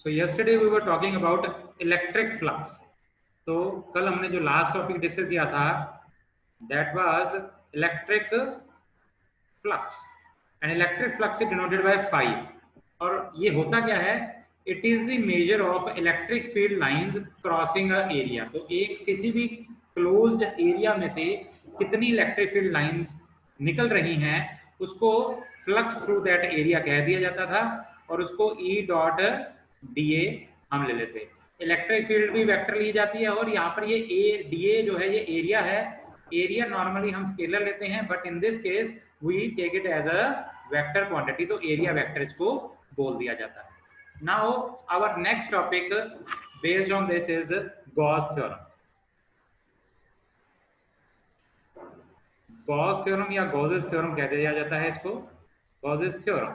So yesterday we were talking about electric flux. तो कल हमने जो लास्ट टॉपिक डिस्कस किया था that was electric flux and electric flux is denoted by phi. और ये होता क्या है? It is the measure of electric field lines crossing a area. तो एक किसी भी closed area में से कितनी electric field lines निकल रही हैं उसको flux through that area कह दिया जाता था और उसको E डॉट DA हम ले लेते। इलेक्ट्रिक फील्ड भी वेक्टर ली जाती है और यहाँ पर ये DA जो है ये एरिया है। एरिया नॉर्मली हम स्केलर लेते हैं but in this case we take it as a vector quantity, तो एरिया वेक्टर इसको बोल दिया जाता है। Now our next topic based on this is Gauss theorem. Gauss theorem या गॉसेस थ्योरम कह दिया जाता है इसको, Gauss's theorem.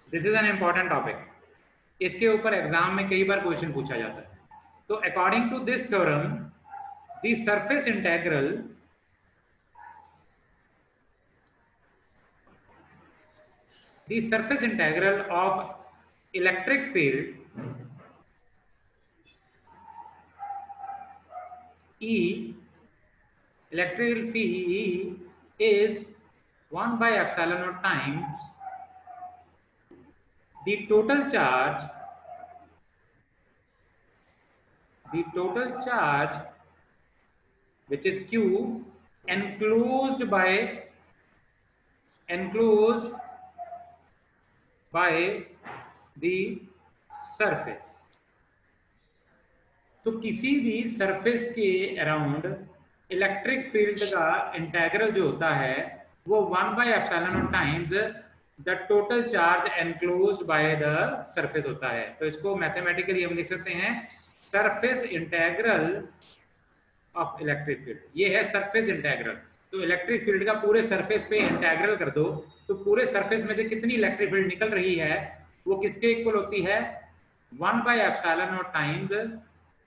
This is an important topic, इसके ऊपर एग्जाम में कई बार क्वेश्चन पूछा जाता है। तो according to this theorem the surface integral of electric field E electrical field is 1 by epsilon naught times the total charge which is Q enclosed by the surface। तो किसी भी सरफेस के अराउंड इलेक्ट्रिक फील्ड का integral जो होता है वो 1 by epsilon naught times the total charge enclosed by the surface होता है। तो इसको मैथमेटिकली हम लिख सकते हैं surface integral of electric field. ये है सरफेस इंटीग्रल। तो इलेक्ट्रिक फील्ड का पूरे सरफेस पे इंटीग्रल कर दो तो पूरे सरफेस में से कितनी इलेक्ट्रिक फील्ड निकल रही है वो किसके इक्वल होती है? 1 by epsilon naught times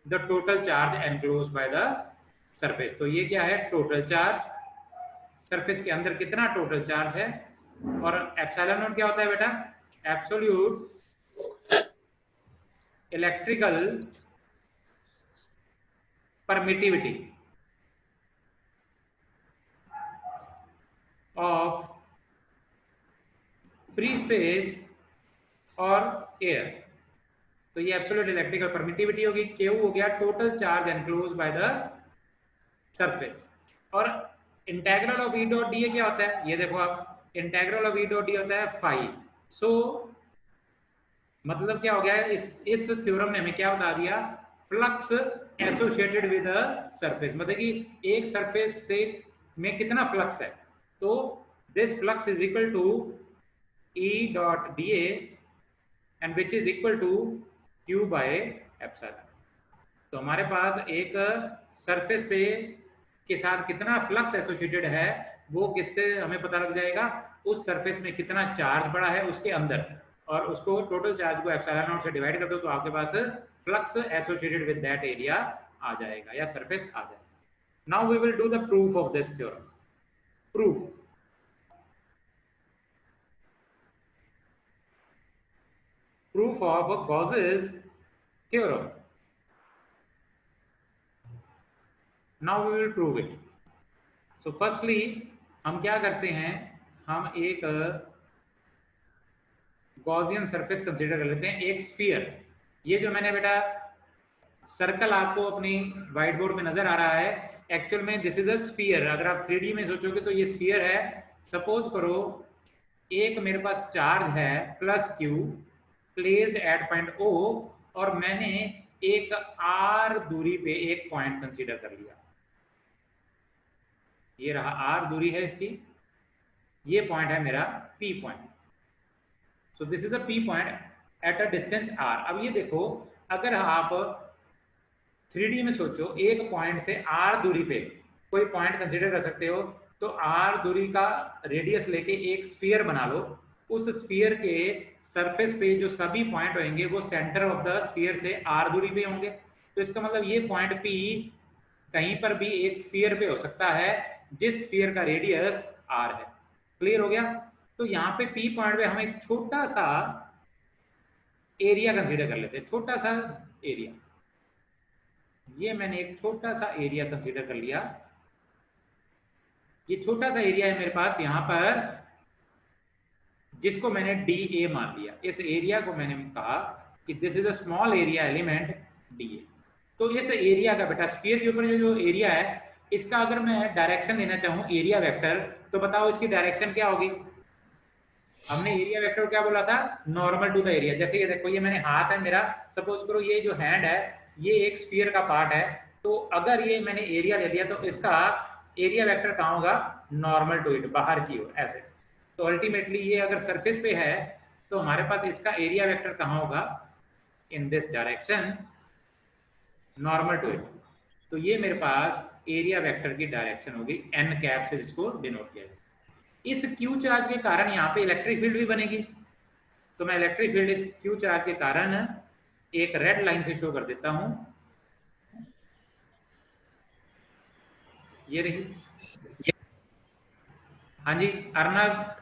the total charge enclosed by the surface. तो ये क्या है? Total charge. सरफेस के अंदर कितना टोटल चार्ज है। और एप्सिलॉन नॉट क्या होता है बेटा? Absolute electrical permittivity of free space और एयर। तो ये एब्सोल्यूट इलेक्ट्रिकल परमिटिविटी होगी। Q हो गया total charge enclosed by the surface. और integral of E dot DA क्या होता है? ये देखो आप, integral of E dot D होता है फाई। सो मतलब क्या हो गया है? इस थ्योरम ने हमें क्या बता दिया? Flux associated with a surface, मतलब कि एक सरफेस से में कितना फ्लक्स है। तो this flux is equal to E dot DA and which is equal to Q by epsilon. तो हमारे पास एक सरफेस पे के साथ कितना फ्लक्स एसोसिएटेड है वो किससे हमें पता लग जाएगा? उस सरफेस में कितना चार्ज पड़ा है उसके अंदर, और उसको टोटल चार्ज को एप्सिलॉन नॉट से डिवाइड कर दो तो आपके पास flux associated with that area आ जाएगा या सरफेस आ जाएगा। Now we will do the proof of this theorem. Proof of Gauss's theorem. Now we will prove it. So firstly हम क्या करते हैं? हम एक गॉसियन सरफेस कंसीडर कर लेते हैं, एक स्फीयर। ये जो मैंने बेटा सर्कल आपको अपनी व्हाइट बोर्ड पे नजर आ रहा है, एक्चुअल में दिस इज अ स्फीयर। अगर आप 3D में सोचोगे तो ये स्फीयर है। सपोज करो एक मेरे पास चार्ज है plus Q placed at point O और मैंने एक R दूरी पे एक पॉइंट कंसीडर कर लिया। ये रहा R दूरी है इसकी, ये पॉइंट है मेरा P point. So this is a P point eight a distance R। अब ये देखो, अगर आप 3D में सोचो, एक पॉइंट से R दूरी पे कोई पॉइंट कंसीडर कर सकते हो, तो R दूरी का रेडियस लेके एक स्फीयर बना लो। उस स्फीयर के सरफेस पे जो सभी पॉइंट होंगे वो सेंटर ऑफ द स्फीयर से R दूरी पे होंगे। तो इसका मतलब ये पॉइंट P कहीं पर भी एक स्फीयर पे हो सकता है जिस स्फीयर का रेडियस R है। क्लियर हो गया? तो यहाँ पे पी पॉइंट पे हम एक छोटा सा एरिया कंसीडर कर लेते हैं, छोटा सा एरिया। ये मैंने एक छोटा सा एरिया कंसीडर कर लिया। ये छोटा सा एरिया है मेरे पास यहाँ पर, जिसको मैंने डी ए मान लिया। इस एरिया को मैंने कहा कि this is a small area element D A. तो इस एरिया का बेटा स्फीयर के ऊपर जो एरिया है, इसका अगर मैं डायरेक्शन लेना चाहूँ एरिया वेक्टर, तो बताओ इसकी डायरेक्शन क्या होगी? हमने एरिया वेक्टर क्या बोला था? Normal to the area. जैसे ये देखो, ये मैंने हाथ है मेरा, सपोज करो ये जो हैंड है ये एक स्फीयर का पार्ट है, तो अगर ये मैंने एरिया ले लिया तो इसका एरिया वेक्टर कहाँ होगा? नॉर्मल टू इट, बाहर की ओर ऐसे। तो अल्टीमेटली ये अगर सरफेस पे है तो हमारे पास इसका एरिया वेक्टर कहाँ होगा? In this direction, normal to it. तो ये मेरे पास एरिया वेक्टर की डायरेक्शन होगी, एन कैप से जिसको डिनोट किया जाए। इस क्यू चार्ज के कारण यहाँ पे इलेक्ट्रिक फील्ड भी बनेगी। तो मैं इलेक्ट्रिक फील्ड इस क्यू चार्ज के कारण एक रेड लाइन से शो कर देता हूं। ये रही। हाँ जी अर्नब,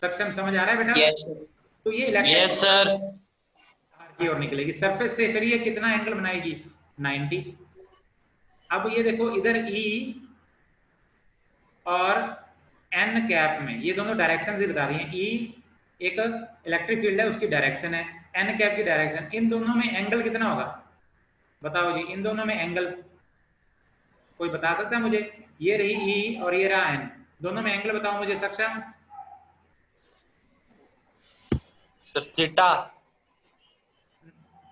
सक्षम समझ आ रहा है बेटा? यस तो ये इलेक्ट्रिक यस सर बाहर की ओर निकलेगी सरफेस से, फिर ये कितना एंगल बनाएगी? 90। अब ये देखो इधर ई और एन कैप में ये दोनों डायरेक्शन ही बता रही हैं। ई एक इलेक्ट्रिक फील्ड है, उसकी डायरेक्शन है, एन कैप की डायरेक्शन। इन दोनों में एंगल कितना होगा? बताओ जी, इन दोनों में एंगल कोई बता सकता है मुझे? ये रही ई और ये रहा एन, दोनों में एंगल बताओ मुझे सक्षम। Sir theta.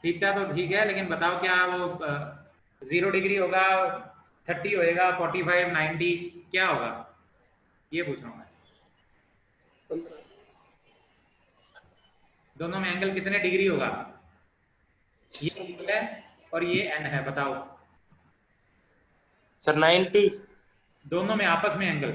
थीटा तो ठीक है, लेकिन बताओ क्या वो 0 डिग्री होगा, 30 होएगा, 45, 90 क्या होगा? ये पूछ रहा हूँ मैं। दोनों में एंगल कितने डिग्री होगा? ये है और ये एन है, बताओ। सर 90। दोनों में आपस में एंगल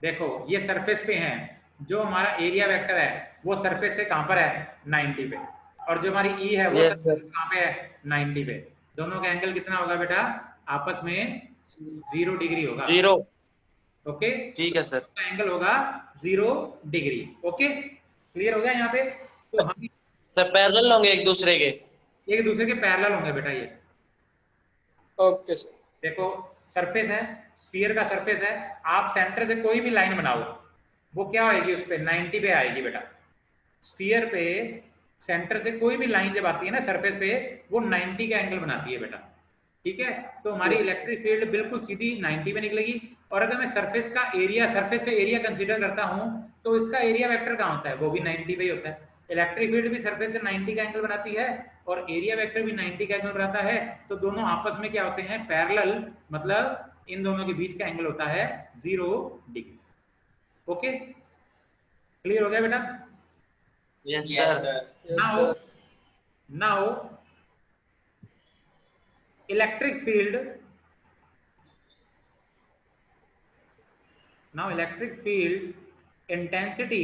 देखो, ये सरफेस पे है, जो हमारा एरिया वेक्टर है वो सरफेस से कहां पर है? 90 पे। और जो हमारी ई है वो Yes, सरफेस कहां पे है? 90 पे। दोनों का एंगल कितना होगा बेटा? आपस में 0 डिग्री होगा। 0। ओके, ठीक है सर। तो एंगल होगा 0 डिग्री। ओके, क्लियर हो गया यहाँ पे? तो हम सर पैरेलल होंगे एक दूसरे के? एक दूसरे के पैरेलल होंगे बेटा ये। Okay sir. देखो सरफेस है, स्फीयर का सरफेस है, आप सेंटर से कोई भी लाइन बनाओ वो क्या आएगी? उस पे 90 पे आएगी बेटा। स्फीयर पे सेंटर से कोई भी लाइन जब आती है ना सरफेस पे, वो 90 का एंगल बनाती है बेटा। ठीक है, तो हमारी इलेक्ट्रिक फील्ड बिल्कुल सीधी 90 पे निकलेगी। और अगर मैं सरफेस का एरिया, सरफेस पे एरिया कंसीडर करता हूं, तो इसका एरिया वेक्टर कहाँ होता है? वो भी 90 पे ही होता है। इलेक्ट्रिक फील्ड भी सरफेस से 90 का एंगल बनाती है और एरिया वेक्टर भी 90 का एंगल बनाता है। तो दोनों आपस में क्या होते हैं? पैरेलल, मतलब इन दोनों के बीच का एंगल होता है 0 डिग्री। ओके, क्लियर हो गया बेटा? Yes sir. Now electric field, now electric field intensity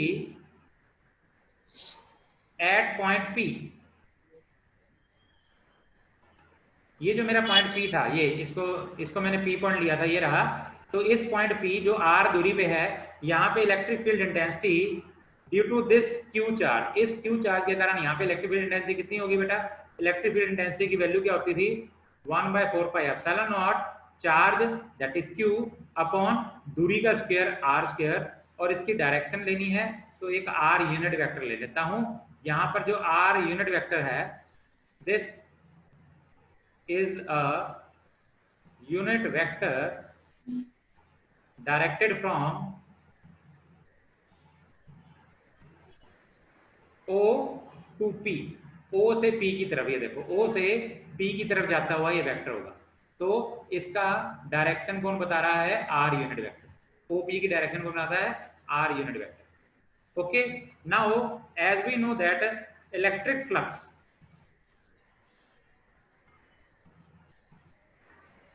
at point P। ये जो मेरा पॉइंट P था, ये इसको मैंने P पॉइंट लिया था, ये रहा। तो इस पॉइंट P जो R दूरी पे है, यहाँ पे electric field intensity due to this Q charge, इस Q चार्ज के कारण यहाँ पे इलेक्ट्रिक फील्ड इंटेंसिटी कितनी होगी बेटा? इलेक्ट्रिक फील्ड इंटेंसिटी की वैल्यू क्या होती थी? 1/4πε0 charge that is Q upon दूरी का स्क्वायर R स्क्वायर, और इसकी डायरेक्शन लेनी है तो एक R यूनिट वेक्टर ले लेता हूं। यहाँ पर जो R यूनिट वेक्टर है, this is a unit vector directed from O to P, O से P की तरफ। ये देखो O से P की तरफ जाता हुआ ये वेक्टर होगा। तो इसका डायरेक्शन कौन बता रहा है? R unit vector. OP की डायरेक्शन कौन बताता है? R unit vector. Okay, now as we know that electric flux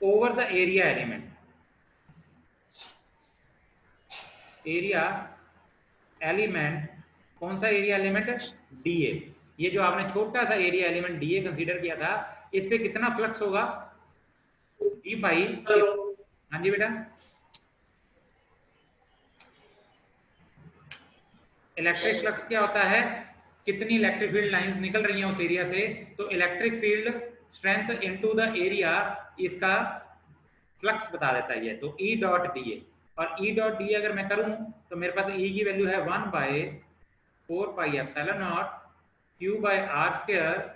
over the area element, area element, कौन सा एरिया एलिमेंट? डीए। ये जो आपने छोटा सा एरिया एलिमेंट डीए कंसीडर किया था, इस पे कितना फ्लक्स होगा? D phi. हाँ जी बेटा, इलेक्ट्रिक फ्लक्स क्या होता है, कितनी इलेक्ट्रिक फील्ड लाइंस निकल रही हैं उस एरिया से, तो electric field strength into the area इसका फ्लक्स बता देता है ये। तो E डॉट डी ए, और E डॉट डी ए अगर मैं करूं तो मेरे पास E की वैल्यू है 1/4πε0 Q by are square,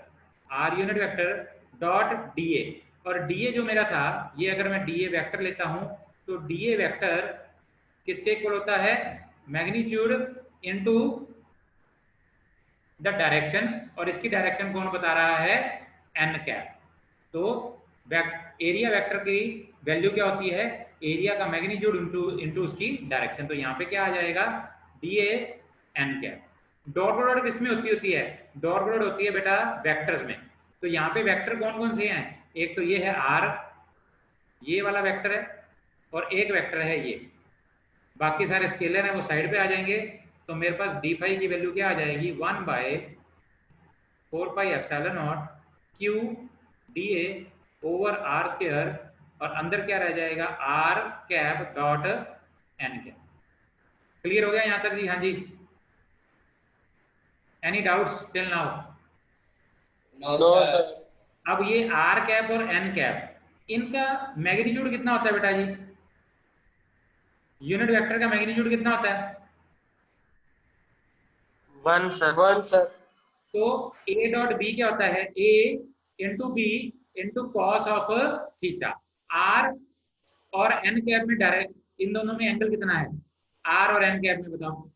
r unit vector dot d A. और डी ए जो मेरा था, ये अगर मैं डी ए वेक्टर लेता हूं तो डी ए वेक्टर किसके इक्वल होता है, मैग्नीट्यूड इनटू द डायरेक्शन, और इसकी डायरेक्शन कौन बता रहा है, एन कैप। तो एरिया वेक्टर की वैल्यू क्या होती है, एरिया का मैग्नीट्यूड इनटू उसकी डायरेक्शन। तो यहाँ पे क्या आ जाएगा, d A N cap. Dot product किसमें होती है, डॉट प्रोडक्ट होती है बेटा वेक्टर्स में। तो यहाँ पे वेक्टर कौन कौन से हैं, एक तो ये है आर, ये वाला वेक्टर है, और एक वेक्टर है ये, बाकी सारे स्केलर हैं वो साइड पे आ जाएंगे। तो मेरे पास डी फाई की वैल्यू क्या आ जाएगी, 1/4πε0 Q D A over R square, और अंदर क्या रह जाएगा, R cap dot N cap. Clear हो गया यहां तक जी? हाँ जी, any doubts till now? No sir. अब ये आर कैप और एन कैप, इनका मैग्नीट्यूड कितना होता है बेटा जी, यूनिट वेक्टर का मैग्नीट्यूड कितना होता है, 1 सर। 1 सर। तो ए डॉट बी क्या होता है, A into B into cos of theta. R और एन कैप में डायरेक्ट, इन दोनों में एंगल कितना है, आर और एन कैप में बताओ।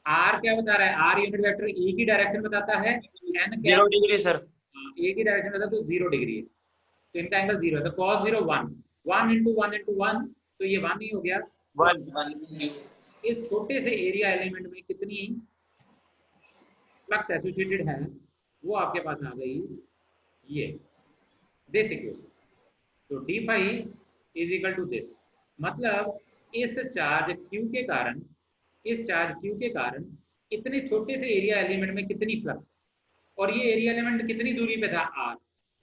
आर क्या बता रहा है, आर यूनिट वेक्टर ई की डायरेक्शन बताता है, एन कैप 0 डिग्री सर। ए की डायरेक्शन बताता है, तो 0 डिग्री है, तो इनका एंगल 0 है। तो कॉस 0 1, 1 इंटू 1 इंटू 1, तो ये 1 ही हो गया। 1 इस छोटे से एरिया एलिमेंट में कितनी फ्लक्स एसोसिएटेड है वो आपके पास आ गई, ये दिस इक्वेशन। तो d phi is equal to this, मतलब इस चार्ज Q के कारण, इस चार्ज Q के कारण इतने छोटे से एरिया एलिमेंट में कितनी फ्लक्स, और ये एरिया एलिमेंट कितनी दूरी पे था, R।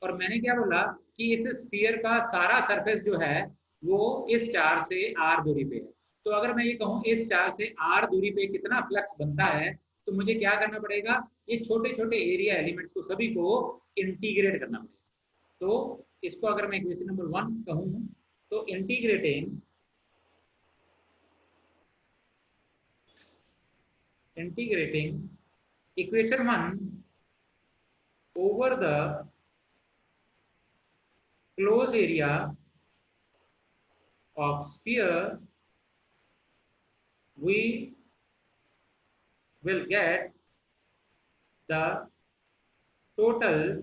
और मैंने क्या बोला कि इस स्फीयर का सारा सरफेस जो है वो इस चार्ज से R दूरी पे है। तो अगर मैं ये कहूँ इस चार्ज से R दूरी पे कितना फ्लक्स बनता है, तो मुझे क्या करना पड़ेगा, ये छोटे छोटे एरिया एलिमेंट्स को सभी को इंटीग्रेट करना पड़ेगा। तो इसको अगर मैं इक्वेशन नंबर 1 कहूँ तो integrating equation 1 over the closed area of sphere, we will get the total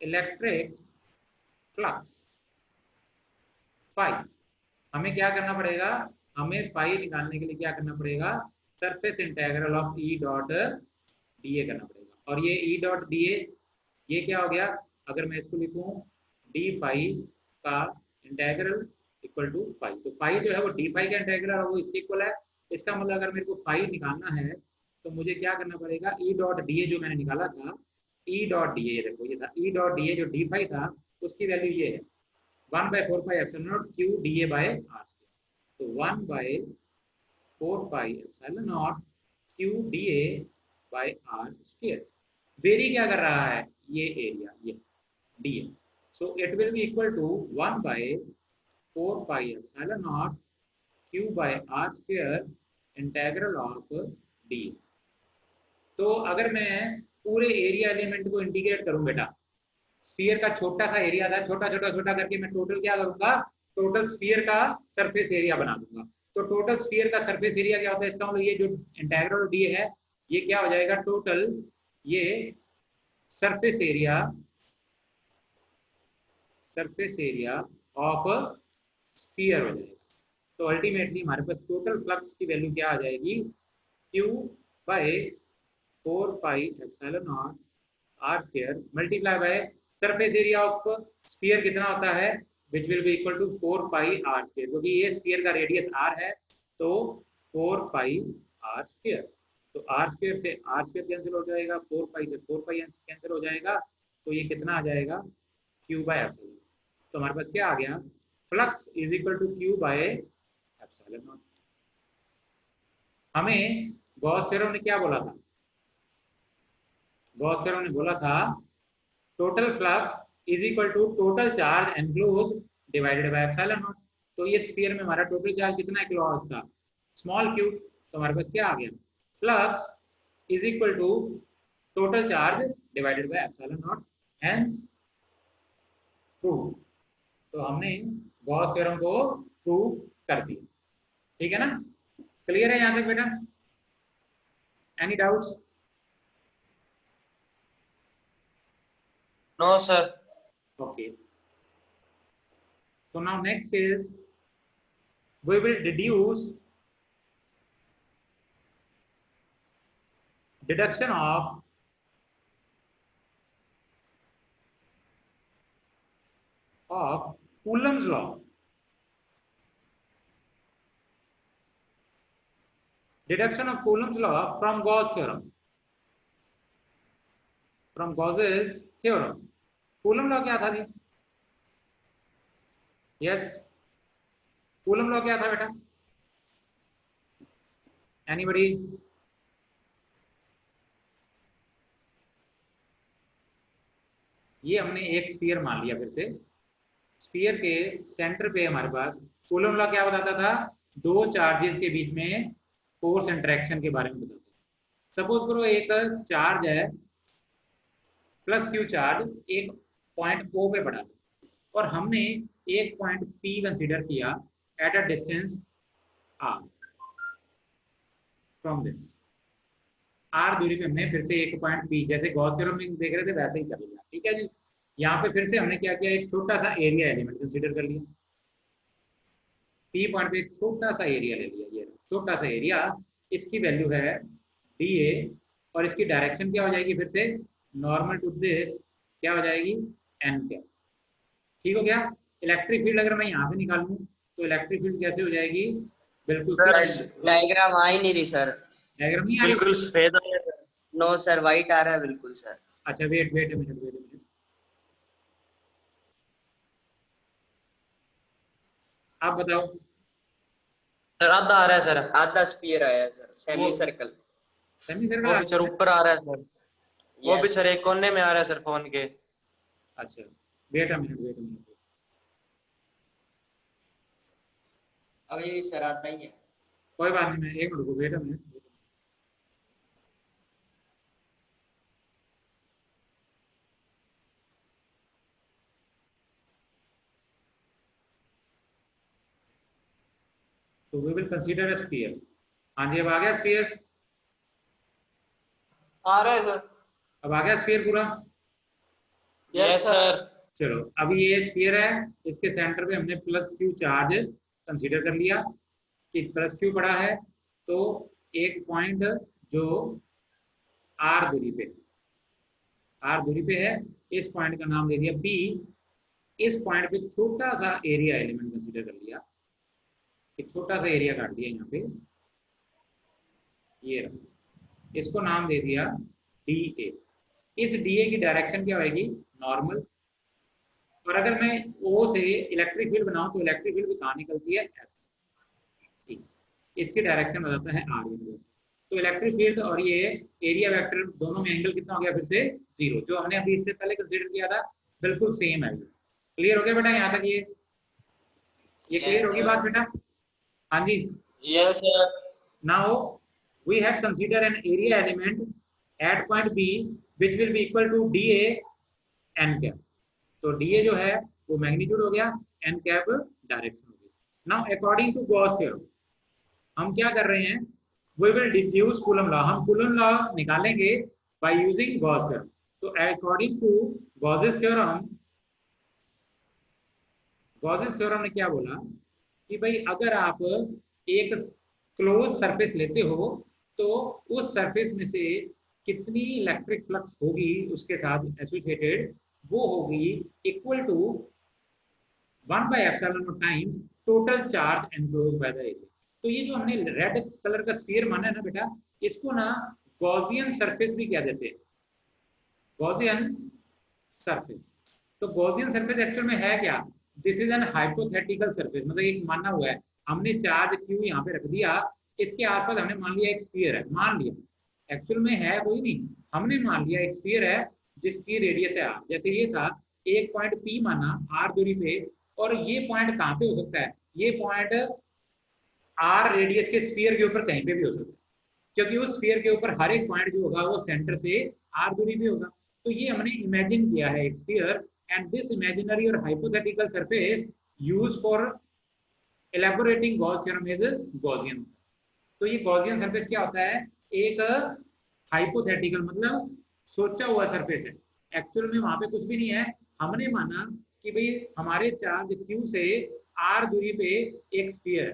electric flux phi। हमें क्या करना पड़ेगा, हमें फाई निकालने के लिए क्या करना पड़ेगा, surface integral of E dot d ए करना पड़ेगा। और ये ई डॉट डी ए ये क्या हो गया, अगर मैं इसको लिखूं डी फाई का इंटीग्रल इक्वल टू फाई, तो फाई जो है वो डी फाई का इंटीग्रल है, वो इसके इक्वल है। इसका मतलब अगर मेरे को फाई निकालना है तो मुझे क्या करना पड़ेगा, ई डॉट डी ए जो मैंने निकाला था, ई डॉट डी ए, देखो ये था ई डॉट डी ए जो डी फाई था, उसकी वैल्यू ये है 1/4πε0 Q D A by are square. तो 1/4πε0 Q D A by are square. Vary क्या कर रहा है, ये एरिया, ये D A. So it will be equal to 1/4πε0 Q by are square integral of D. तो अगर मैं पूरे एरिया एलिमेंट को इंटीग्रेट करूं बेटा, स्फीयर का छोटा सा एरिया था, छोटा छोटा छोटा करके मैं टोटल क्या करूंगा, टोटल स्फीयर का सरफेस एरिया बना दूंगा। तो टोटल स्फीयर का सरफेस एरिया क्या होता है, इसका मतलब ये जो इंटीग्रल डी है ये क्या हो जाएगा, टोटल ये सरफेस एरिया ऑफ स्फीयर हो जाएगा। तो अल्टीमेटली हमारे पास टोटल फ्लक्स की वैल्यू क्या आ जाएगी, Q by 4πε0 R square multiply by surface area of sphere कितना होता है, which will be equal to 4πr square, क्योंकि ये स्फीयर का रेडियस r है, तो 4πr स्क्वायर। तो r स्क्वायर से r स्क्वायर कैंसिल हो जाएगा, 4π से 4π कैंसिल हो जाएगा, तो ये कितना आ जाएगा, Q बाय एप्सिलॉन। तो हमारे पास क्या आ गया, flux is equal to Q by epsilon. हमें गॉस थ्योरम ने क्या बोला था? गॉस थ्योरम ने बोला था total flux is equal to total charge enclose divided by epsilon naught. तो ये स्फीयर में हमारा टोटल चार्ज कितना एनक्लोज था? Small q. तो हमारे पास क्या आ गया? Flux is equal to total charge divided by epsilon naught, hence prove. तो हमने गॉस थ्योरम को प्रूव कर दिया। ठीक है ना? क्लियर है यहाँ तक बेटा? Any doubts? No sir. Okay. So now next is we will deduce deduction of Coulomb's law. Deduction of Coulomb's law from Gauss theorem. From Gauss's theorem. Coulomb law क्या था जी? Yes. Coulomb law क्या था बेटा? Anybody? ये हमने एक sphere मान लिया। फिर से स्फीयर के सेंटर पे हमारे पास कूलम लॉ क्या बताता था? दो चार्जेस के बीच में फोर्स इंटरेक्शन के बारे में बताता था। सपोज करो एक चार्ज है प्लस क्यू चार्ज, एक पॉइंट ओ पे पड़ा और हमने एक पॉइंट पी कंसीडर किया at a distance are from this. R दूरी पे हमने फिर से एक पॉइंट पी, जैसे गॉस थ्योरम में देख रहे थे वैसे ही कर लिया। ठीक है जी। यहाँ पे फिर से हमने क्या किया? एक छोटा सा एरिया एलिमेंट कंसीडर कर लिया। पी पॉइंट पे एक छोटा सा एरिया ले लिया। ये छोटा सा एरिया, इसकी वैल्यू है डी ए और इसकी डायरेक्शन क्या हो जाएगी? फिर से नॉर्मल टू दिस क्या हो जाएगी? N cap. ठीक हो गया? इलेक्ट्रिक फील्ड अगर मैं यहाँ से निकालूं तो इलेक्ट्रिक फील्ड कैसे हो जाएगी? बिल्कुल सर डायग्राम आ ही नहीं रही सर। डायग्राम नहीं आ रही? बिल्कुल सफेद आ रहा है। नो सर, वाइट आ रहा है बिल्कुल सर। अच्छा wait wait minute wait minute, आप बताओ। सर आधा आ रहा है सर, आधा स्फीयर आया है sir, semi circle. Semi circle वो आ भी सर रहा है? ऊपर आ रहा है सर। वो भी सर एक कोने में आ रहा है सर फोन के। अच्छा वेट मिनट। अभी सर आता ही है। कोई बात नहीं, मैं एक मिनट को वेट मिनट। तो we will consider a sphere. हाँ जी, अब आ गया स्फीयर? आ रहा है सर। अब आ गया स्फीयर पूरा? Yes sir. चलो अभी ये स्फीयर है, इसके सेंटर पे हमने प्लस क्यू चार्ज कंसीडर कर लिया कि प्लस क्यू पड़ा है। तो एक पॉइंट जो आर दूरी पे है, इस पॉइंट का नाम दे दिया बी। इस पॉइंट पे छोटा सा एरिया एलिमेंट कंसीडर कर लिया, एक छोटा सा एरिया काट दिया यहाँ पे, ये रहा। इसको नाम दे दिया डी ए। इस डी ए की डायरेक्शन क्या होगी? नॉर्मल। और अगर मैं ओ से इलेक्ट्रिक फील्ड बनाऊं तो इलेक्ट्रिक फील्ड कहाँ निकलती है? ऐसे। ठीक, इसकी डायरेक्शन बताता है आर। तो इलेक्ट्रिक फील्ड और ये एरिया वेक्टर दोनों में एंगल कितना हो गया? फिर से जीरो, जो हमने अभी इससे पहले कंसीडर किया था बिल्कुल सेम है। क्लियर हो गया बेटा यहाँ तक? ये क्लियर होगी बात बेटा? हाँ जी। Yes sir. Now we have consider an area element at point B which will be equal to D A N cap. तो डी ए जो है वो मैग्नीट्यूड हो गया, एन कैप डायरेक्शन हो गई। Now according to Gauss theorem हम क्या कर रहे हैं? We will deduce Coulomb law. हम कूलम लॉ निकालेंगे बाय यूजिंग गॉस थ्योरम। तो according to Gauss's theorem, Gauss's theorem ने क्या बोला कि भाई अगर आप एक क्लोज सरफेस लेते हो तो उस सरफेस में से कितनी इलेक्ट्रिक फ्लक्स होगी उसके साथ एसोसिएटेड, वो होगी equal to 1/ε times total charge enclose by the area. तो ये जो हमने रेड कलर का स्फीयर माना है ना बेटा, इसको ना गॉसियन सरफेस भी क्या देते हैं? Gaussian surface. तो गॉसियन सरफेस एक्चुअल में है क्या? This is N hypothetical surface, मतलब एक माना हुआ है। हमने चार्ज क्यू यहाँ पे रख दिया, इसके आसपास हमने मान लिया एक स्फीयर है, मान लिया, एक्चुअल में है कोई नहीं, हमने मान लिया एक स्फीयर है जिसकी रेडियस है r। जैसे ये था एक पॉइंट P माना r दूरी पे, और ये पॉइंट कहाँ पे हो सकता है, ये पॉइंट r रेडियस के स्फीयर के ऊपर कहीं पे भी हो सकता है, क्योंकि उस स्फीयर के ऊपर हर एक पॉइंट जो होगा वो सेंटर से r दूरी पे होगा। तो ये हमने इमेजिन किया है एक स्फीयर, एंड दिस इमेजिनरी और hypothetical surface use for elaborating Gauss theorem is Gaussian। तो ये गॉसियन सरफेस क्या होता है, एक हाइपोथेटिकल मतलब सोचा हुआ सरफेस है, एक्चुअल में वहां पे कुछ भी नहीं है। हमने माना कि भाई हमारे चार्ज Q से r दूरी पे एक स्फीयर है,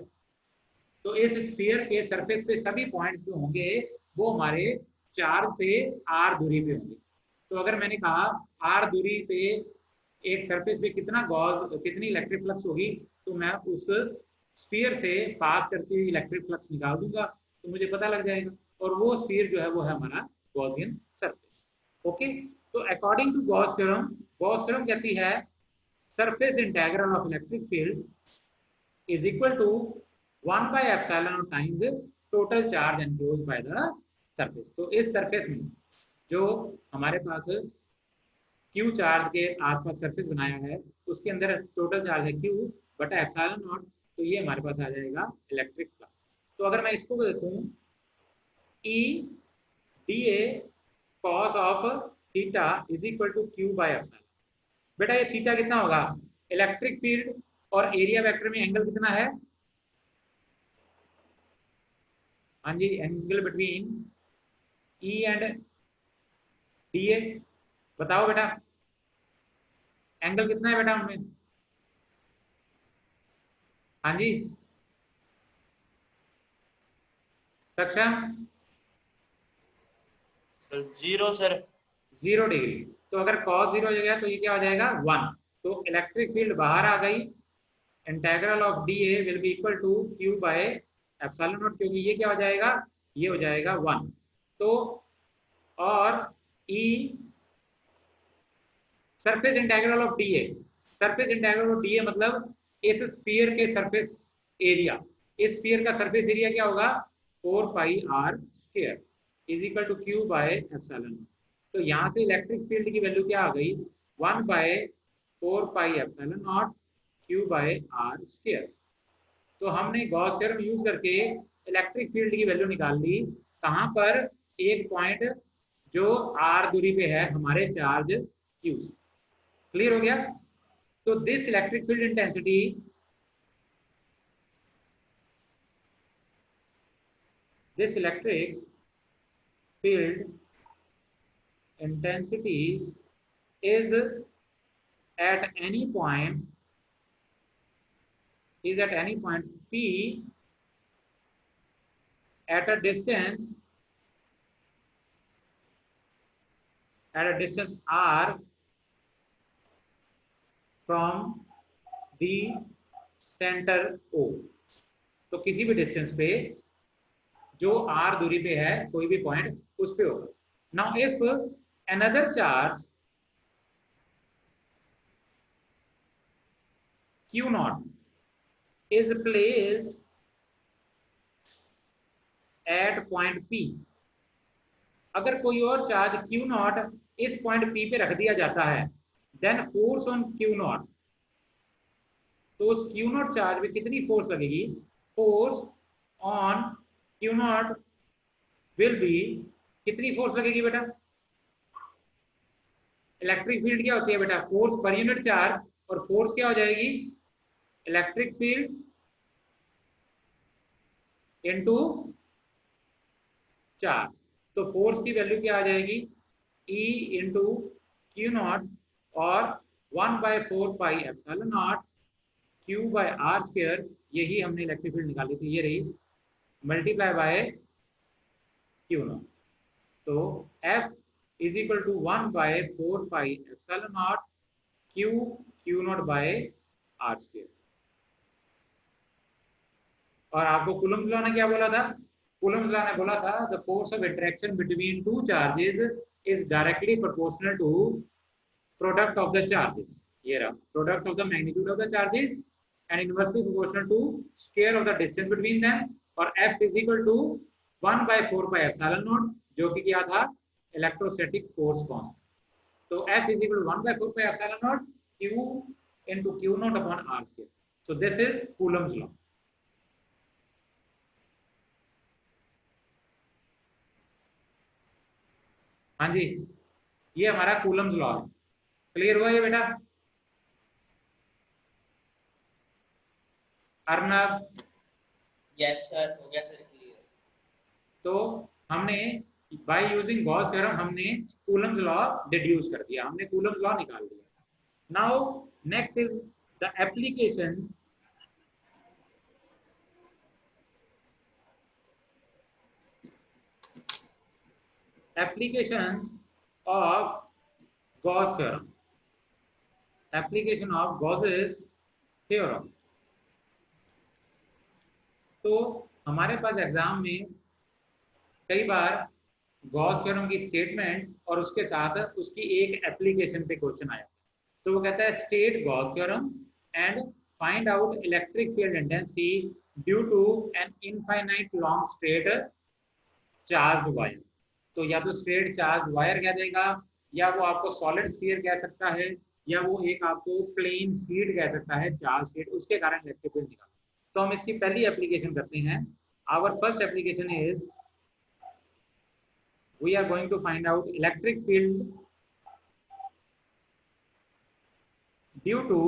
तो इस स्फीयर के सरफेस पे सभी पॉइंट्स जो होंगे वो हमारे चार्ज से r दूरी पे होंगे। तो अगर मैंने कहा r दूरी पे एक सरफेस पे कितना गॉस, कितनी इलेक्ट्रिक फ्लक्स होगी, तो मैं उस स्फीयर से पास करती हुई इलेक्ट्रिक फ्लक्स निकाल दूंगा, तो मुझे पता लग जाएगा, और वो स्फीयर जो है वो है हमारा गॉसियन सरफेस। ओके, तो अकॉर्डिंग टू गॉस थ्योरम कहती है surface integral of electric field is equal to 1 by epsilon times total charge enclosed by the surface. तो इस सरफेस में जो हमारे पास Q चार्ज के आसपास सरफेस बनाया है, उसके अंदर टोटल चार्ज है Q बटा एप्सिलॉन नॉट, तो ये हमारे पास आ जाएगा इलेक्ट्रिक फ्लक्स। तो अगर मैं इसको देखूं E dA cos of theta is equal to Q by epsilon. बेटा ये थीटा कितना होगा, इलेक्ट्रिक फील्ड और एरिया वेक्टर में एंगल कितना है, हाँ जी, angle between E and dA, बताओ बेटा एंगल कितना है बेटा उनमें, हाँ जी सक्षम, सर 0 सर। 0 डिग्री। तो अगर cos 0 हो जाएगा तो ये क्या हो जाएगा 1। तो इलेक्ट्रिक फील्ड बाहर आ गई, integral of dA will be equal to Q by epsilon naught, क्योंकि ये क्या हो जाएगा, ये हो जाएगा 1। तो और E surface integral of dA, surface integral of dA मतलब इस स्फीयर के सरफेस एरिया, इस स्फीयर का सरफेस एरिया क्या होगा 4 pi r square is equal to Q by epsilon. तो यहाँ से इलेक्ट्रिक फील्ड की वैल्यू क्या आ गई 1 by 4 pi epsilon naught Q by r square. तो हमने गॉस थ्योरम यूज करके इलेक्ट्रिक फील्ड की वैल्यू निकाल ली, कहाँ पर, एक पॉइंट जो r दूरी पे है हमारे चार्ज Q से। क्लियर हो गया। तो this electric field intensity this electric field intensity is at any point P at a distance r from the center O। तो किसी भी डिस्टेंस पे जो r दूरी पे है कोई भी पॉइंट उस पे होगा। Now if another charge Q naught is placed at point P, अगर कोई और चार्ज Q naught इस पॉइंट P पे रख दिया जाता है, then force on Q naught, तो उस Q naught चार्ज पे कितनी फोर्स लगेगी, force on Q naught will be, कितनी फोर्स लगेगी बेटा, इलेक्ट्रिक फील्ड क्या होती है बेटा, फोर्स पर यूनिट चार्ज, और फोर्स क्या हो जाएगी इलेक्ट्रिक फील्ड इनटू चार्ज। तो फोर्स की वैल्यू क्या आ जाएगी E इंटू Q नॉट, और 1 by 4 pi epsilon naught Q by r square, यही हमने इलेक्ट्रिक फील्ड निकाली थी, ये रही, मल्टीप्लाई बाय Q नॉट। तो F is equal to 1 by 4 pi epsilon naught Q naught by r square. और आपको कूलम्ब लॉ ने क्या बोला था, कूलम्ब लॉ ने बोला था the force of interaction between two charges is directly proportional to product of the charges. ये रहा product of the magnitude of the charges and inversely proportional to square of the distance between them और F is equal to 1/4πε0 जो कि क्या था, electrostatic force constant. तो F is equal to 1/4πε0 Q into Q0 upon R square. So this is Coulomb's law. हाँ जी, ये हमारा Coulomb's law है। क्लियर हुआ ये बेटा? अर्नब? यस सर, हो गया सर क्लियर। तो हमने बाय यूजिंग गॉस थ्योरम हमने कूलम्स लॉ डिड्यूस कर दिया, हमने कूलम्स लॉ निकाल दिया। Now next is the application applications of Gauss theorem. Application of Gauss's theorem. तो हमारे पास एग्जाम में कई बार गॉस थ्योरम की स्टेटमेंट और उसके साथ उसकी एक एप्लीकेशन पे क्वेश्चन आया। तो वो कहता है state Gauss theorem and find out electric field intensity due to an infinite long straight charged wire. तो या तो स्ट्रेट चार्ज वायर कह देगा, या वो आपको सॉलिड स्फीयर कह सकता है, या वो एक आपको प्लेन शीट कह सकता है, चार्ज शीट, उसके कारण इलेक्ट्रिक फील्ड निकालना। तो हम इसकी पहली एप्लीकेशन करते हैं। Our first application is we are going to find out electric field due to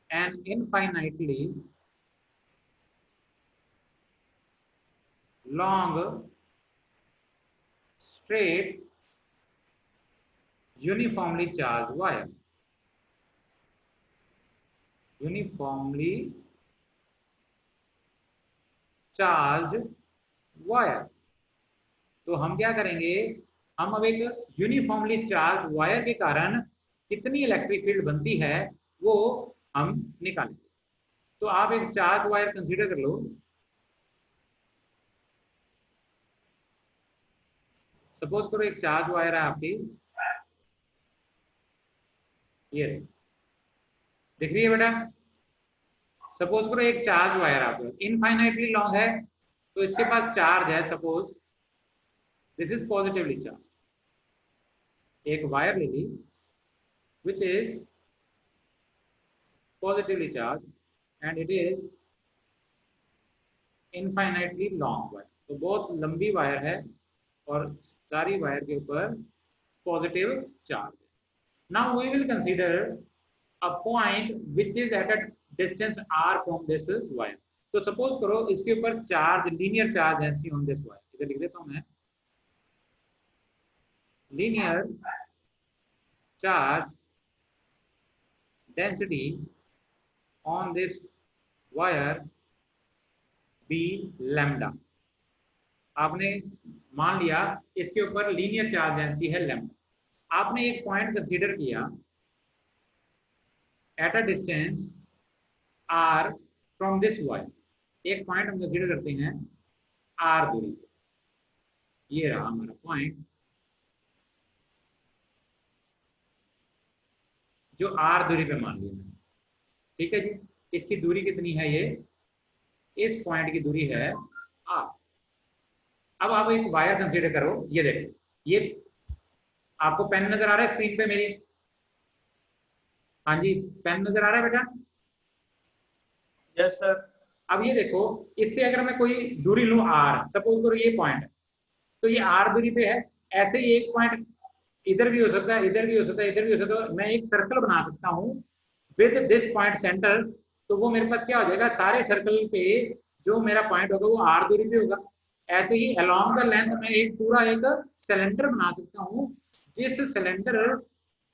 an infinitely long straight uniformly charged wire. Uniformly charged wire. तो हम क्या करेंगे, हम अब एक यूनिफॉर्मली चार्ज वायर के कारण कितनी इलेक्ट्रिक फील्ड बनती है वो हम निकालेंगे। तो आप एक चार्ज वायर कंसीडर कर लो। सपोज करो एक चार्ज वायर है आपकी, ये दिख रही है बेटा? सपोज करो एक चार्ज वायर आपको इनफाइनाइटली लॉन्ग है, तो इसके पास चार्ज है, suppose this is positively charge. एक वायर ले ली which is positively charge and it is infinitely long wire. तो बहुत लंबी वायर है और सारी वायर के ऊपर पॉजिटिव चार्ज है। Now we will consider a point which is at a distance r from this wire. तो सपोज करो इसके ऊपर चार्ज, लीनियर चार्ज है ऑन दिस वायर। इधर लिख देता हूं मैं, linear charge density on this wire be lambda. आपने मान लिया इसके ऊपर लीनियर चार्ज डेंसिटी है लैम्डा। आपने एक पॉइंट कंसीडर किया at a distance r from this wire. एक पॉइंट हम कंसीडर करते हैं r दूरी पे। ये रहा हमारा पॉइंट जो r दूरी पे मान लिया। ठीक है जी, इसकी दूरी कितनी है? ये इस पॉइंट की दूरी है r। अब आप एक वायर कंसीडर करो, ये देखो, ये आपको पेन नजर आ रहा है स्क्रीन पे मेरी? हाँ जी, पेन नजर आ रहा है बेटा? Yes sir. अब ये देखो, इससे अगर मैं कोई दूरी लूं r, सपोज करो ये पॉइंट है, तो ये r दूरी पे है। ऐसे ही एक पॉइंट इधर भी हो सकता है, इधर भी हो सकता है, इधर भी हो सकता है। मैं एक सर्कल बना सकता हूँ विद दिस पॉइंट सेंटर। तो वो मेरे पास क्या हो जाएगा, सारे सर्कल पे जो मेरा पॉइंट होगा वो r दूरी पे होगा। ऐसे ही अलोंग द लेंथ में एक पूरा एक सिलेंडर बना सकता हूँ, जिस सिलेंडर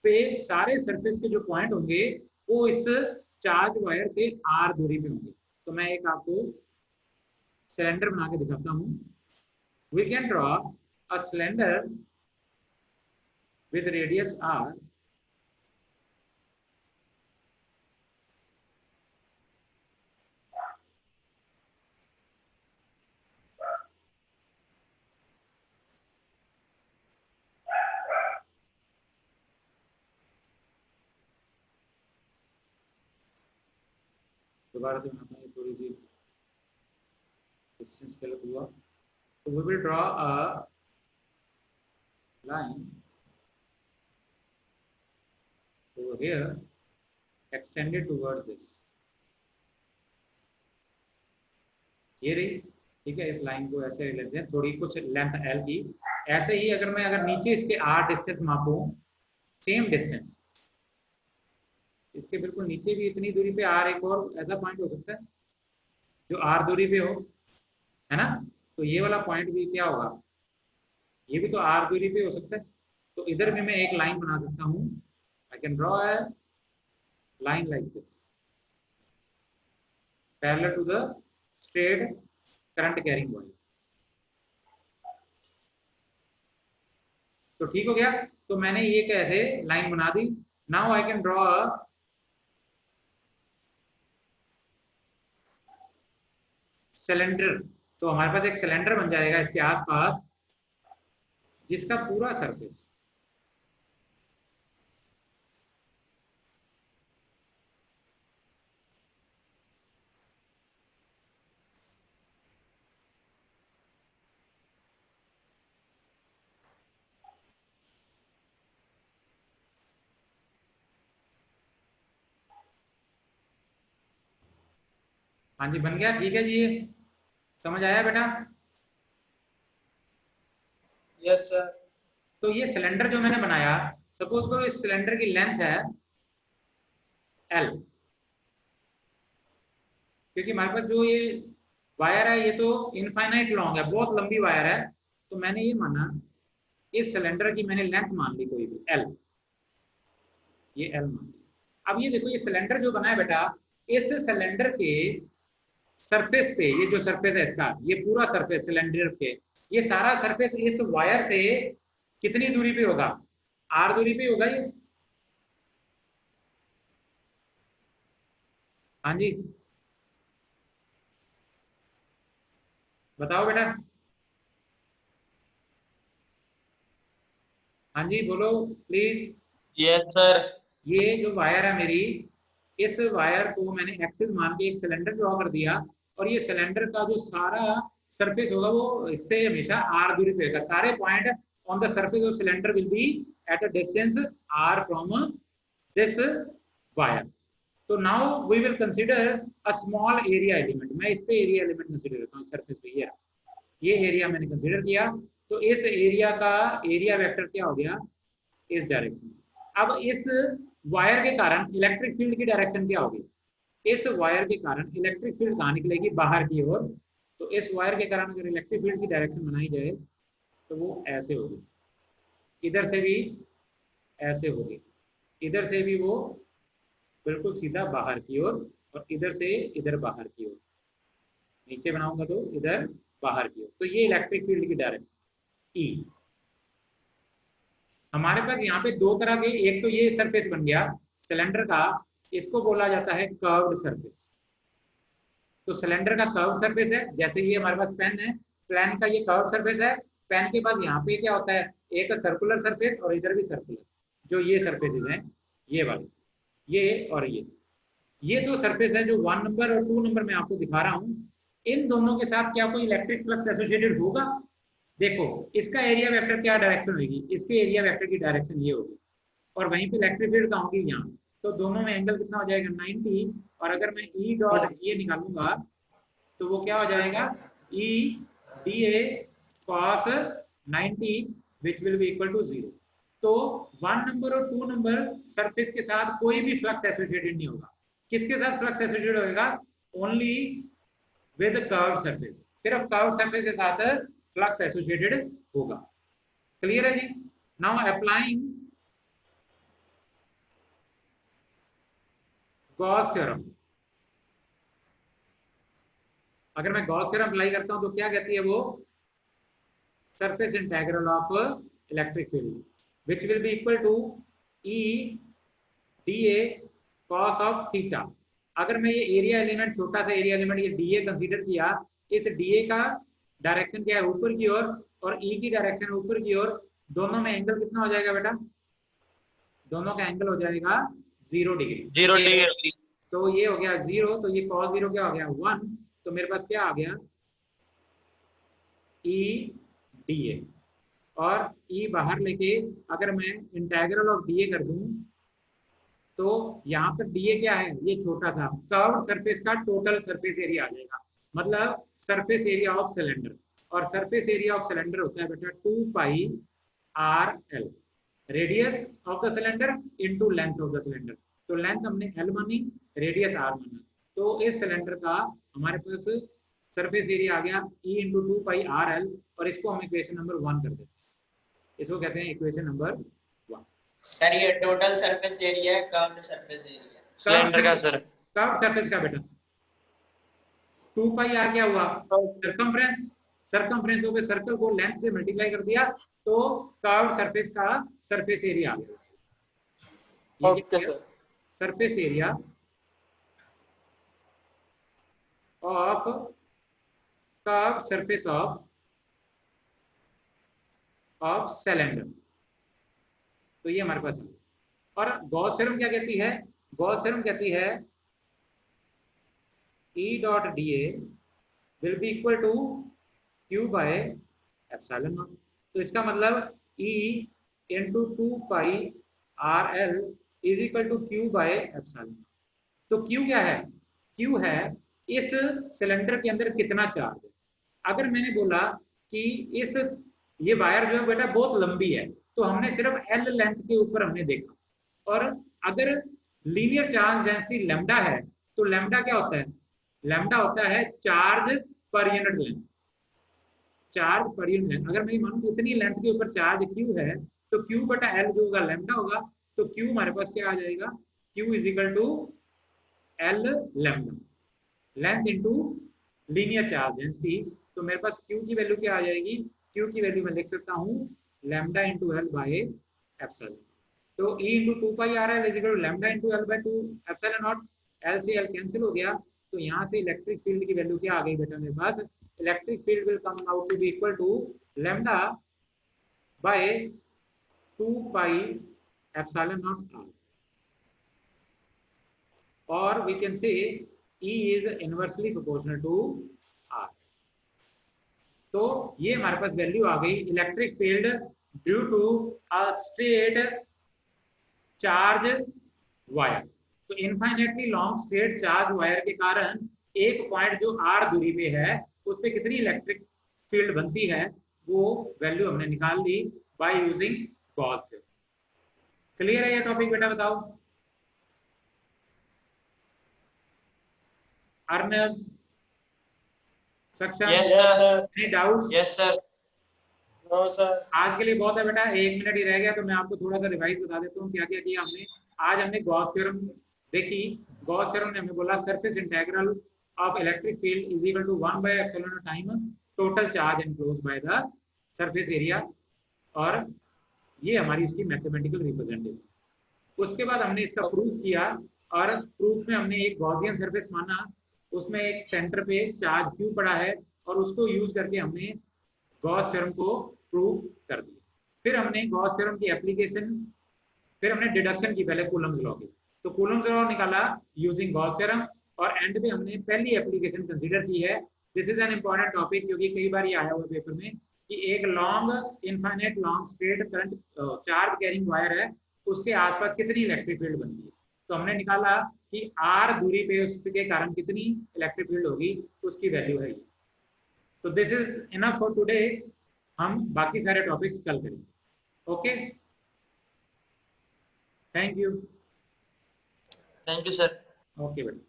पे सारे सरफेस के जो पॉइंट होंगे वो इस चार्ज वायर से r दूरी पे होंगे। तो मैं एक आपको सिलेंडर बना के दिखाता हूँ। We can draw a cylinder with radius r दोबारा से बनाता हूँ थोड़ी सी। डिस्टेंस गलत हुआ, तो we will draw a line over here extended towards this, ये रही, ठीक है। इस लाइन को ऐसे लेते हैं, थोड़ी कुछ लेंथ एल की। ऐसे ही अगर मैं नीचे इसके आर डिस्टेंस मापूं, सेम डिस्टेंस इसके बिल्कुल नीचे भी इतनी दूरी पे आर एक और ऐसा पॉइंट हो सकता है जो आर दूरी पे हो, है ना। तो ये वाला पॉइंट भी क्या होगा, ये भी तो आर दूरी पे हो सकता है। तो इधर भी मैं एक लाइन बना सकता हूँ, I can draw a line like this parallel to the straight current carrying wire. तो ठीक हो गया। तो मैंने ये कैसे लाइन बना दी। Now I can draw cylinder. तो हमारे पास एक सिलेंडर बन जाएगा इसके आसपास, जिसका पूरा सरफेस हाँ जी बन गया, ठीक है जी। समझ आया बेटा? Yes sir. तो ये सिलेंडर जो मैंने बनाया, सपोज करो इस सिलेंडर की लेंथ है एल, क्योंकि हमारे पास जो ये वायर है ये तो इनफाइनाइट लॉन्ग है, बहुत लंबी वायर है। तो मैंने ये माना इस सिलेंडर की मैंने लेंथ मान ली कोई भी एल, ये एल मान ली। अब ये देखो ये सिलेंडर जो बना है बेटा, इस सिलेंडर के सरफेस पे, ये जो सरफेस है इसका, ये पूरा सरफेस सिलेंडर के, ये सारा सरफेस इस वायर से कितनी दूरी पे होगा, आर दूरी पे होगा ये। हाँ जी बताओ बेटा। हाँ जी बोलो प्लीज। Yes sir. ये जो वायर है मेरी, इस वायर को मैंने एक्सिस मान के एक सिलेंडर ड्रॉ कर दिया, और ये सिलेंडर का जो सारा सरफेस होगा वो इससे हमेशा आर दूरी पे होगा। सारे point on the surface of cylinder will be at a distance are from this wire. तो now we will consider a small area element. मैं इस पे एरिया एलिमेंट कंसीडर करता हूँ सरफेस पे, ये एरिया मैंने कंसीडर किया। तो इस एरिया का एरिया वेक्टर क्या हो गया, इस डायरेक्शन। अब इस वायर के कारण इलेक्ट्रिक फील्ड की डायरेक्शन क्या होगी, इस वायर के कारण इलेक्ट्रिक फील्ड कहाँ निकलेगी, बाहर की ओर। तो इस वायर के कारण अगर इलेक्ट्रिक फील्ड की डायरेक्शन बनाई जाए तो वो ऐसे होगी, इधर से भी ऐसे होगी, इधर से भी वो बिल्कुल सीधा बाहर की ओर, और इधर से इधर बाहर की ओर। नीचे बनाऊंगा तो इधर बाहर की ओर। तो ये इलेक्ट्रिक फील्ड की डायरेक्शन ई। हमारे पास यहाँ पे दो तरह के, एक तो ये सरफेस बन गया सिलेंडर का, इसको बोला जाता है कर्व्ड सरफेस। तो सिलेंडर का कर्व सरफेस है, जैसे ये हमारे पास पेन है, पेन का ये कर्व सरफेस है। पेन के पास यहाँ पे क्या होता है, एक सर्कुलर सरफेस और इधर भी सर्कुलर, जो ये सरफेसेस हैं, ये वाले, ये और ये दो सरफेस है जो 1 नंबर और 2 नंबर में आपको दिखा रहा हूँ। इन दोनों के साथ क्या कोई इलेक्ट्रिक फ्लक्स एसोसिएटेड होगा? देखो इसका एरिया वेक्टर क्या डायरेक्शन होगी, इसके एरिया वेक्टर की डायरेक्शन ये होगी, और वहीं पे इलेक्ट्रिक फील्ड कहाँ होगी, यहाँ। तो दोनों में एंगल कितना हो जाएगा, 90। और अगर मैं ई डॉट ये निकालूंगा तो वो क्या हो जाएगा, E d A cos 90 which will be equal to 0। तो 1 नंबर और 2 नंबर सरफेस के साथ कोई भी फ्लक्स एसोसिएटेड नहीं होगा। किसके साथ फ्लक्स एसोसिएटेड होगा, ओनली विद कर्व्ड सरफेस, सिर्फ कर्व्ड सरफेस के साथ फ्लक्स एसोसिएटेड होगा। क्लियर है जी? Now applying Gauss theorem. अगर मैं गॉस थ्योरम अप्लाई करता हूं तो क्या कहती है वो, surface integral of electric field which will be equal to E d A cos of theta. अगर मैं ये एरिया एलिमेंट, छोटा सा एरिया एलिमेंट ये डी ए कंसीडर किया, इस डी ए का डायरेक्शन क्या है, ऊपर की ओर, और ई की डायरेक्शन ऊपर की ओर। दोनों में एंगल कितना हो जाएगा बेटा, दोनों का एंगल हो जाएगा 0 डिग्री। 0 डिग्री। तो ये हो गया 0, तो ये cos 0 क्या हो गया 1। तो मेरे पास क्या आ गया, ई डी ए, और ई बाहर लेके अगर मैं इंटीग्रल ऑफ डी ए कर दूं तो यहाँ पर डी ए क्या है, ये छोटा सा कर्व्ड सरफेस का टोटल सरफेस एरिया आ जाएगा, मतलब सरफेस एरिया ऑफ सिलेंडर। और सरफेस एरिया ऑफ सिलेंडर होता है बेटा 2 pi are L, radius of the cylinder into length of the cylinder. तो लेंथ हमने एल मानी, रेडियस आर माना, तो इस सिलेंडर का हमारे पास सरफेस एरिया आ गया E into 2 pi R L, और इसको हम इक्वेशन नंबर 1 कर देते हैं, इसको कहते हैं इक्वेशन नंबर 1। सर ये टोटल सरफेस एरिया है, कर्व्ड सरफेस एरिया सिलेंडर का सर, कर्व्ड सरफेस का बेटा 2 पाई आर क्या हुआ, सर्कमफ्रेंस, सर्कमफ्रेंस हो गए, सर्कल को लेंथ से मल्टीप्लाई कर दिया तो कर्व्ड सरफेस का सरफेस एरिया आ गया। Okay sir, surface area of curved surface of cylinder, तो ये हमारे पास है। और गॉस थ्योरम क्या कहती है, गॉस थ्योरम कहती है E dot d A will be equal to Q by epsilon naught. तो इसका मतलब E into 2 pi are L is equal to Q by epsilon. तो Q क्या है, Q है इस सिलेंडर के अंदर कितना चार्ज है। अगर मैंने बोला कि इस ये वायर जो है बेटा बहुत लंबी है, तो हमने सिर्फ L लेंथ के ऊपर हमने देखा, और अगर लीनियर चार्ज डेंसिटी लैम्डा है तो लैम्डा क्या होता है, लैम्डा होता है charge per unit length, charge per unit length. अगर मैं मानूं इतनी लेंथ के ऊपर चार्ज Q है तो Q बटा L जो होगा लैम्डा होगा, तो Q हमारे पास क्या आ जाएगा, Q is equal to L lambda, length into linear charge density. तो मेरे पास Q की वैल्यू क्या आ जाएगी, Q की वैल्यू मैं लिख सकता हूँ lambda into L by epsilon. तो E into 2 pi are L is equal to lambda into L by 2 epsilon naught, L से एल कैंसिल हो गया, तो यहाँ से इलेक्ट्रिक फील्ड की वैल्यू क्या आ गई बेटा मेरे पास, electric field will come out to be equal to lambda by 2 pi epsilon naught R, और we can say E is inversely proportional to R। तो ये हमारे पास वैल्यू आ गई electric field due to a straight charge wire. तो infinitely long straight charge wire के कारण एक पॉइंट जो R दूरी पे है उस पे कितनी इलेक्ट्रिक फील्ड बनती है, वो वैल्यू हमने निकाल ली by using Gauss theorem. Clear है ये टॉपिक बेटा, बताओ Arnab, Saksham, yes sir, any doubts? Yes sir, no sir. आज के लिए बहुत है बेटा, 1 मिनट ही रह गया, तो मैं आपको थोड़ा सा रिवाइज बता देता हूँ क्या क्या किया हमने। आज हमने गॉस थ्योरम देखी। गॉस थ्योरम ने हमें बोला surface integral of electric field is equal to 1 by epsilon time total charge enclosed by the surface area, और ये हमारी इसकी मैथमेटिकल रिप्रेजेंटेशन। उसके बाद हमने इसका प्रूफ किया, और प्रूफ में हमने एक गॉसियन सरफेस माना, उसमें एक सेंटर पे चार्ज क्यू पड़ा है, और उसको यूज करके हमने गॉस थ्योरम को प्रूव कर दिया। फिर हमने गॉस थ्योरम की एप्लीकेशन, फिर हमने डिडक्शन की पहले कूलम्स लॉ की, तो कूलम्स लॉ निकाला यूजिंग गॉस थ्योरम, और एंड में हमने पहली एप्लीकेशन कंसीडर की है। This is an important topic, क्योंकि कई बार ये आया हुआ पेपर में कि एक long infinite long straight current charge carrying wire है, उसके आसपास कितनी इलेक्ट्रिक फील्ड बनती है। तो हमने निकाला कि आर दूरी पे उसके कारण कितनी इलेक्ट्रिक फील्ड होगी, उसकी वैल्यू है ये। तो this is enough for today, हम बाकी सारे टॉपिक्स कल करेंगे। Okay, thank you. Thank you sir. Okay बेटा।